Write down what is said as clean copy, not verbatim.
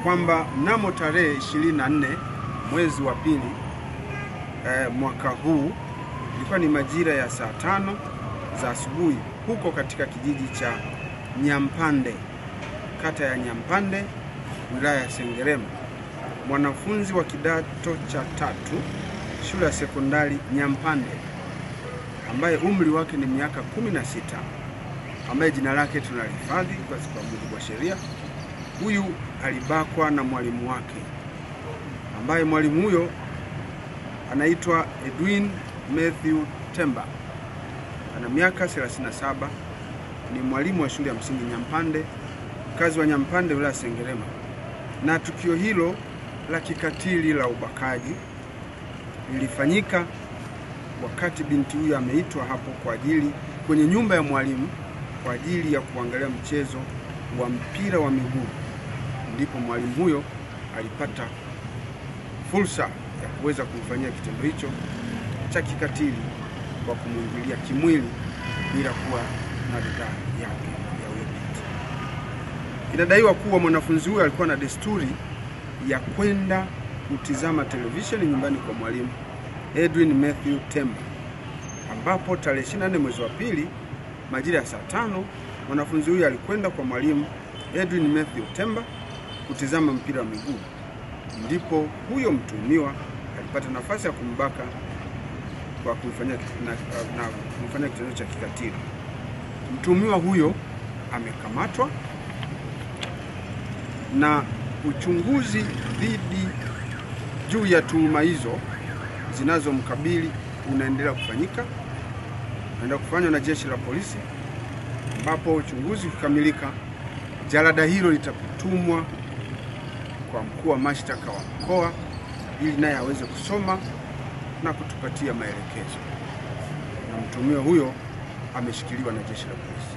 kwamba mnamo tarehe 24 mwezi wa pili mwaka huu, ilikuwa ni majira ya saa 5 za asubuhi huko katika kijiji cha Nyampande, kata ya Nyampande, wilaya ya Sengerema, mwanafunzi wa kidato cha 3 shule ya sekondari Nyampande ambaye umri wake ni miaka 16, ambaye jina lake tunalihifadhi kwa mujibu wa sheria. Huyu alibakwa na mwalimu wake, ambaye mwalimu huyo anaitwa Edwin Matthew Temba, ana miaka 37, ni mwalimu wa shule ya msingi Nyampande, mkazi wa Nyampande, wilaya Sengerema. Na tukio hilo la kikatili la ubakaji lilifanyika wakati binti huyu ameitwa hapo kwenye nyumba ya mwalimu kwa ajili ya kuangalia mchezo wa mpira wa miguu. Ndipo mwalimu huyo alipata fursa ya kuweza kumfanyia kitendo hicho cha kikatili kwa kumwingilia kimwili bila kuwa na ridhaa yake ya huyo binti. Inadaiwa kuwa mwanafunzi huyo alikuwa na desturi ya kwenda kutizama televisheni nyumbani kwa mwalimu Edwin Matthew Temba, ambapo tarehe 24 mwezi wa pili majira ya saa 5 mwanafunzi huyo alikwenda kwa mwalimu Edwin Matthew Temba kutizama mpira wa miguu. Ndipo huyo mtuhumiwa alipata nafasi ya kumbaka kwa kumfanyia kitendo cha kikatili. Mtuhumiwa huyo amekamatwa na uchunguzi juu ya tuhuma hizo zinazomkabili unaendelea kufanywa na jeshi la polisi, ambapo uchunguzi ukikamilika, jalada hilo litatumwa kwa mkuu wa mashtaka wa mkoa ili naye aweze kusoma na kutupatia maelekezo. Na mtuhumiwa huyo ameshikiliwa na jeshi la polisi.